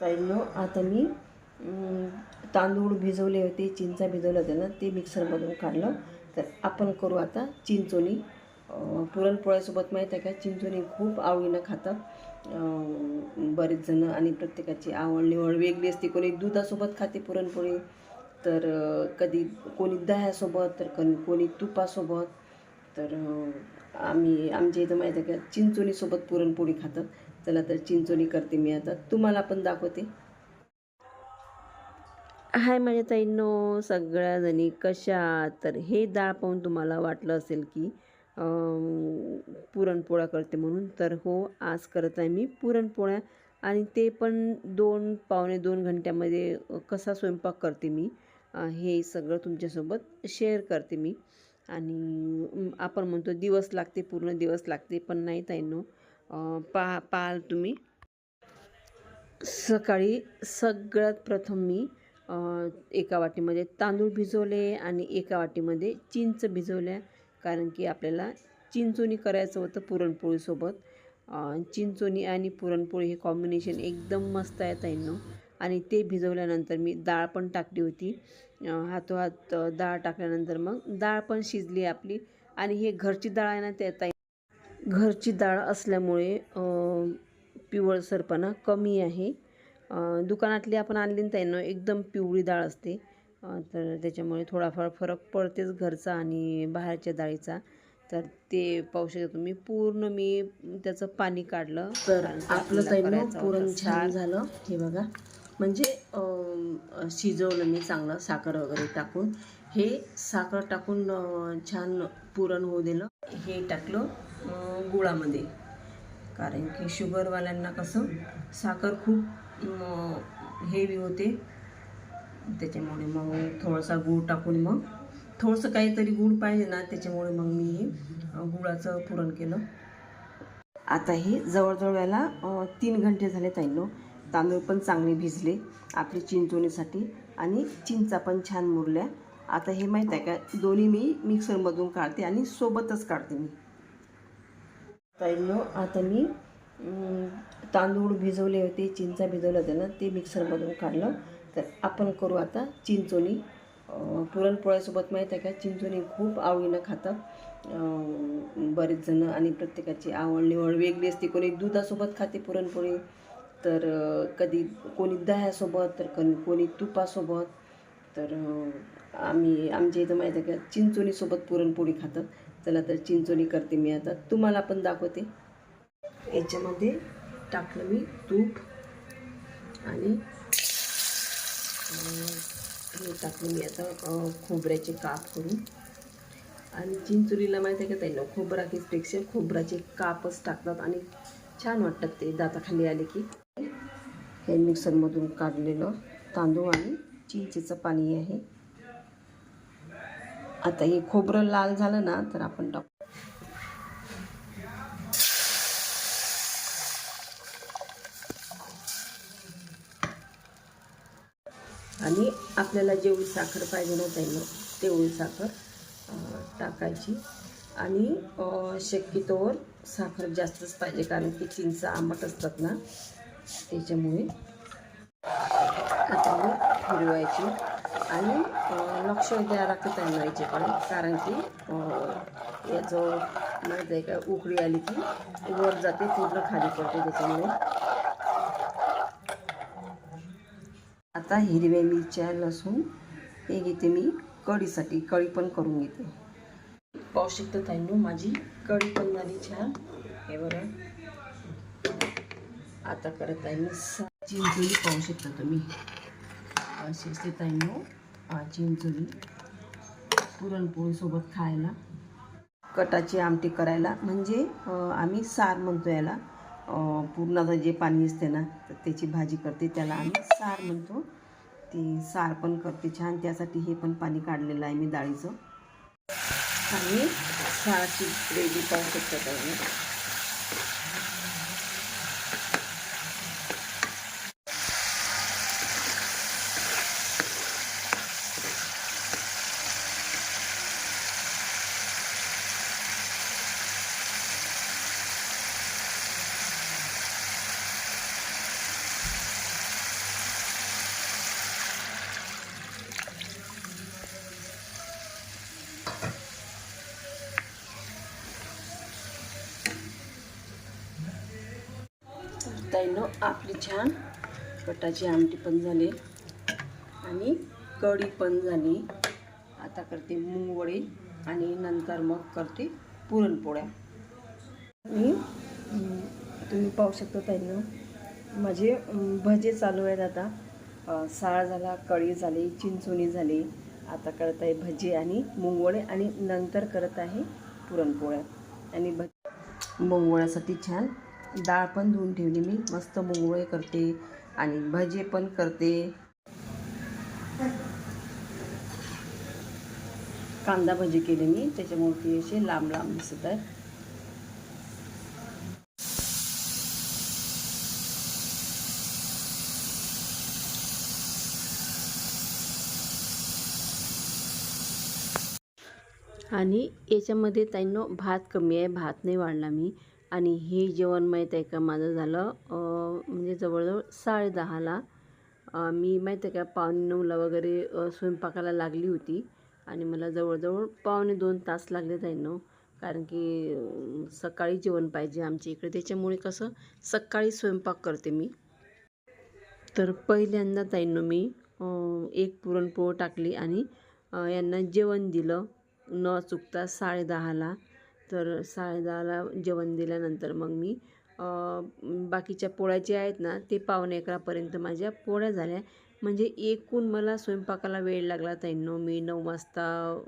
ताईंनो, आता मी तांदूळ भिजवले होते, चिंचा भिजवल्या होत्या ना, ते मिक्सरमधून काढलं. तर आपण करू आता चिंचोणी. पुरणपोळ्यासोबत माहीत आहे का, चिंचोणी खूप आवडीनं खातात बरेच जण. आणि प्रत्येकाची आवड निवड वेगळी असते. कोणी दुधासोबत खाते पुरणपोळी, तर कधी कोणी दह्यासोबत, तर कोणी तुपासोबत. तर आमच्या इथं माहीत आहे का, चिंचोणीसोबत पुरणपोळी खातात. चला तर चिंचोणी करते मी आता, तुम्हाला पण दाखवते. हाय माझ्या ताईंनो, सगळ्याजणी कशा आहात? तर हे डाळ पाहून तुम्हाला वाटलं असेल की पुरणपोळ्या करते म्हणून. तर हो, आज करत आहे मी पुरणपोळ्या. आणि ते पण पावणे 2 घंट्यामध्ये कसा स्वयंपाक करते मी, हे सगळं तुमच्यासोबत शेअर करते मी. आणि आपण म्हणतो दिवस लागते, पूर्ण दिवस लागते, पण नाही ताईंनो. पाहाल तुम्ही. सकाळी सगळ्यात प्रथम मी एका वाटीमध्ये तांदूळ भिजवले आणि एका वाटीमध्ये चिंच भिजवल्या. कारण की आपल्याला चिंचोणी करायचं होतं पुरणपोळीसोबत. चिंचोणी आणि पुरणपोळी हे कॉम्बिनेशन एकदम मस्त आहे ताईंनो. आणि ते भिजवल्यानंतर मी डाळ पण टाकली होती. हातोहात डाळ टाकल्यानंतर मग डाळ पण शिजली आपली. आणि हे घरची डाळ आहे ना, त्या ताई घरची डाळ असल्यामुळे पिवळसरपणा कमी आहे. दुकानातली आपण आणली ताईंनो, एकदम पिवळी डाळ असते. तर त्याच्यामुळे थोडाफार फरक पडतेच घरचा आणि बाहेरच्या डाळीचा. तर ते पाहू शकता तुम्ही, पूर्ण मी त्याचं पाणी काढलं. तर आपलं ताईंनो पुरण छान झालं, हे बघा. म्हणजे शिजवलं मी चांगलं साखर वगैरे टाकून. हे साखर टाकून छान पुरण होऊ दिलं. हे टाकलं गुळामध्ये, कारण की शुगरवाल्यांना कसं साखर खूप हेवी होते. त्याच्यामुळे मग थोडासा गूळ टाकून, मग थोडंसं काहीतरी गूळ पाहिजे ना, त्याच्यामुळे मग मी हे गुळाचं पुरण केलं. आता हे जवळजवळ याला 3 घंटे झाले ताईंनो. तांदूळ पण चांगले भिजले आपली चिंचोणीसाठी आणि चिंचा पण छान मुरल्या. आता हे माहीत आहे का, दोन्ही मी मिक्सरमधून काढते आणि सोबतच काढते मी. ताईंनो, आता मी तांदूळ भिजवले होते, चिंचा भिजवल्या होत्या ना, ते मिक्सरमधून काढलं. तर आपण करू आता चिंचोणी. पुरणपोळ्यासोबत माहीत आहे का, चिंचोणी खूप आवडीनं खातात बरेच जण. आणि प्रत्येकाची आवड निवड वेगळी असते. कोणी दुधासोबत खाते पुरणपोळी, तर कधी कोणी दह्यासोबत, तर कोणी तुपासोबत. तर आमच्या इथं माहीत आहे का, चिंचोणीसोबत पुरणपोळी खातात. चला तर चिंचोणी करते मी आता, तुम्हाला पण दाखवते. याच्यामध्ये टाकलं मी तूप आणि हे टाकलं मी आता खोबऱ्याचे काप करून. आणि चिंचोणीला माहिती आहे का ताईंनो, खोबरापेक्षा खोबऱ्याचे कापच टाकतात आणि छान वाटतात ते दाताखाली आले की. हे मिक्सरमधून काढलेलं तांदूळ आणि चिंचेचं पाणी आहे. आता हे खोबरं लाल झालं ना, तर आपण टाकू. आणि आपल्याला जेवढी साखर पाहिजे ना ताईंनो, तेवढी साखर टाकायची. आणि शक्यतोवर साखर जास्तच पाहिजे, कारण की चिंच आंबट असतात ना, त्याच्यामुळे. आता मी फिरवायची आणि लक्ष द्यावं लागतं ताईंनो याच्याकडे, कारण की याचं माहीत आहे का, उकळी आली की वर जाते, पूर्ण खाली पडते. त्याच्यामुळे आता हिरव्या मिरच्या, लसूण हे घेते मी कढीसाठी. कढी पण करून घेते. पाहू शकता ताईंनो, माझी कढी पण झाली छान. हे बरं. आता करत आहे मी चिंचोळी. पाहू शकता तुम्ही, अशी असते ताईंनो चिंचोळी पुरणपोळीसोबत खायला. कटाची आमटी करायला, म्हणजे आम्ही सार म्हणतो याला. पुरणाचं जे पाणी असते ना, तर त्याची भाजी करते, त्याला आम्ही सार म्हणतो. ती सार पण करते छान. त्यासाठी हे पण पाणी काढलेलं आहे मी डाळीचं. आणि सारची ग्रेव्ही पाहू शकता त्याने. ताईंनो आपली छान कटाची आमटी पण झाली आणि कढी पण झाली. आता करते मूगवडी आणि नंतर मग करते पुरणपोळ्या. आणि तुम्ही पाहू शकता ताईंनो माझे भजे चालू आहेत. आता साळ झाला, कढी झाली, चिंचोणी झाली. आता करत आहे भजी आणि मूगवडे आणि नंतर करत आहे पुरणपोळ्या. आणि मूगवड्यासाठी छान डाळ पण धुवून ठेवली मी. मस्त मूगवडे करते आणि भजे पण करते. कांदा भजी केले मी, त्याच्यामुळे ते असे लांब लांब दिसत आहेत. आणि याच्यामध्ये ताईंनो भात कमी आहे, भात नाही वाढला मी. आणि हे जेवण माहीत आहे का माझं झालं म्हणजे जवळजवळ 10:30ला. मी माहीत आहे का 9:45ला वगैरे स्वयंपाकाला लागली होती आणि मला जवळजवळ 1.25 तास लागले ताईंनो. कारण की सकाळी जेवण पाहिजे आमच्या इकडे, त्याच्यामुळे कसं सकाळी स्वयंपाक करते मी. तर पहिल्यांदा ताईंनो मी एक पुरणपोळी टाकली आणि यांना जेवण दिलं न चुकता 10:30ला. तर 10:30ला जेवण दिल्यानंतर मग मी बाकीच्या पोळ्या ज्या आहेत ना ते 11:15पर्यंत माझ्या पोळ्या झाल्या. म्हणजे एकूण मला स्वयंपाकाला वेळ लागला ताईंनो. मी 9 वाजता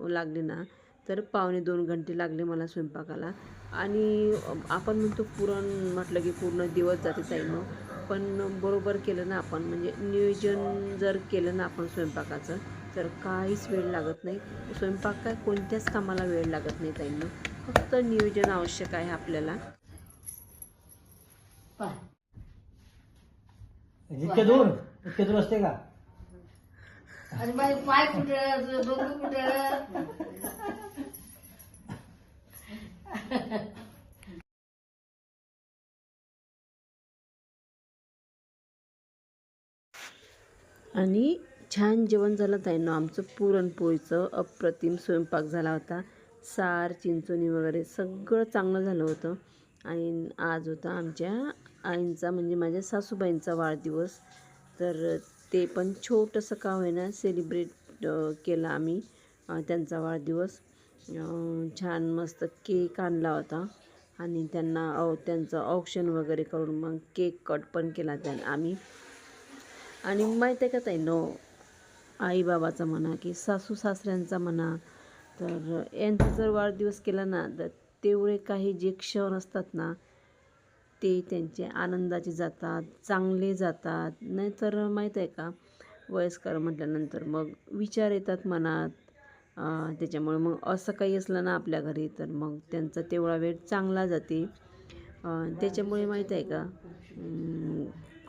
लागले ना तर 1.25 घंटे लागले मला स्वयंपाकाला. आणि आपण म्हणतो पुरण म्हटलं की पूर्ण दिवस जाते ताईंनो, पण बरोबर केलं ना आपण, म्हणजे नियोजन जर केलं ना आपण स्वयंपाकाचं तर काहीच वेळ लागत नाही. स्वयंपाक काय कोणत्याच कामाला वेळ लागत नाही ताईंनो, फक्त नियोजन आवश्यक आहे आपल्याला. इतके दूर असते का? आणि माझे पाय कुठे डोकं कुठे. आणि छान जेवण झालं ताईंनो आमचं. पुरणपोळीचं अप्रतिम स्वयंपाक झाला होता. सार, चिंचोणी वगैरे सगळं चांगलं झालं होतं. आणि आज होता आमच्या आईंचा म्हणजे माझ्या सासूबाईंचा वाढदिवस. तर ते पण छोटंसं का होईना सेलिब्रेट केलं आम्ही त्यांचा वाढदिवस. छान मस्त केक आणला होता आणि त्यांचं औक्षण वगैरे करून मग केक कट पण केला आम्ही. आणि माहीत आहे का ताईंनो, आईबाबाचा म्हणा की सासू सासऱ्यांचा म्हणा, तर यांचा जर वाढदिवस केला ना तर तेवढे काही जे क्षण असतात ना ते त्यांचे आनंदाचे जातात, चांगले जातात. नाहीतर माहीत आहे का वयस्कर म्हटल्यानंतर मग विचार येतात मनात. त्याच्यामुळे मग असं काही असलं ना आपल्या घरी तर मग त्यांचा तेवढा वेळ चांगला जाते. त्याच्यामुळे माहीत आहे का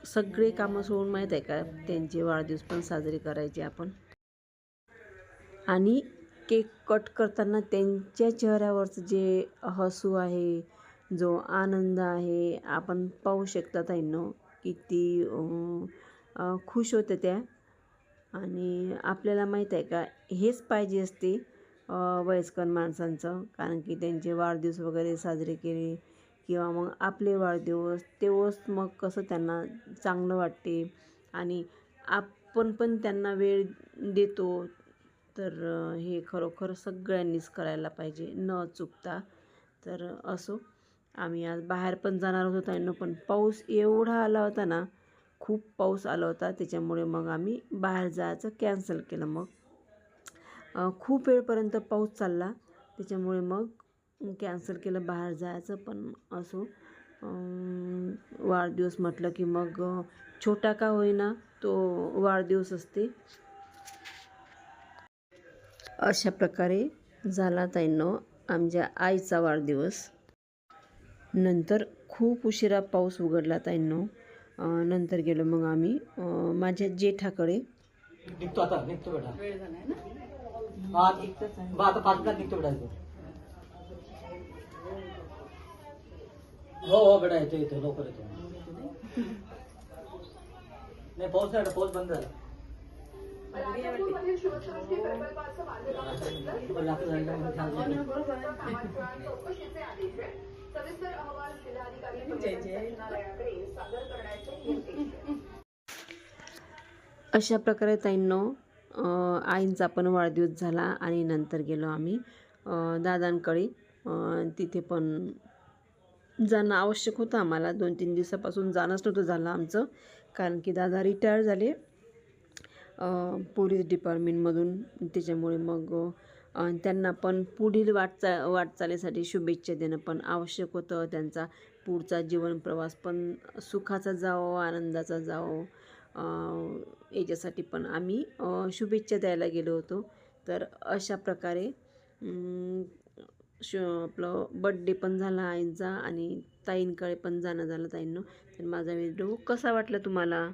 सगळे कामं सोडून माहीत आहे का त्यांचे वाढदिवस पण साजरे करायचे आपण. आणि केक कट करताना त्यांच्या चेहऱ्यावरचं जे हसू आहे, जो आनंद आहे, आपण पाहू शकता ताईंनो किती खुश होते त्या. आणि आपल्याला माहीत आहे का हेच पाहिजे असते वयस्कर माणसांचं. कारण की त्यांचे वाढदिवस वगैरे साजरे केले किंवा मग आपले वाढदिवस तेव्हाच मग कसं त्यांना चांगलं वाटते आणि आपण पण त्यांना वेळ देतो. तर हे खरोखर सगळ्यांनीच करायला पाहिजे न चुकता. तर असो, आम्ही आज बाहेर पण जाणार होतो ताईंनो, पण पाऊस एवढा आला होता ना, खूप पाऊस आला होता. त्याच्यामुळे मग आम्ही बाहेर जायचं कॅन्सल केलं. मग खूप वेळपर्यंत पाऊस चालला, त्याच्यामुळे मग कॅन्सल केलं बाहेर जायचं. पण असो, वाढदिवस म्हटलं की मग छोटा का होईना तो वाढदिवस असते. अशा प्रकारे झाला ताईंनो आमच्या आईचा वाढदिवस. नंतर खूप उशिरा पाऊस उघडला ताईंनो. नंतर गेलो मग आम्ही माझ्या जेठाकडे. निघतो आता, निघतो बेटा. वेळ झालाय ना. आता 5 मिनिटात निघतो बेटा. हो बेटा, येतो लवकर येतो. नाही पाऊस नाही, पाऊस बंद झाला. अशा प्रकारे ताईंनो आईंचा पण वाढदिवस झाला आणि नंतर गेलो आम्ही दादांकडे. तिथे पण जाणं आवश्यक होतं आम्हाला. 2-3 दिवसापासून जाणंच नव्हतं झालं आमचं, कारण की दादा रिटायर झाले पोलीस डिपार्टमेंटमधून. त्याच्यामुळे मग त्यांना पण पुढील वाटचालीसाठी शुभेच्छा देणं पण आवश्यक होतं. त्यांचा पुढचा जीवन प्रवास पण सुखाचा जावो, आनंदाचा जावो, याच्यासाठी पण आम्ही शुभेच्छा द्यायला गेलो होतो. तर अशा प्रकारे आपलं बड्डे पण झाला आईंचा आणि ताईंकडे पण जाणं झालं ताईंनो. तर माझा व्हिडिओ कसा वाटला तुम्हाला?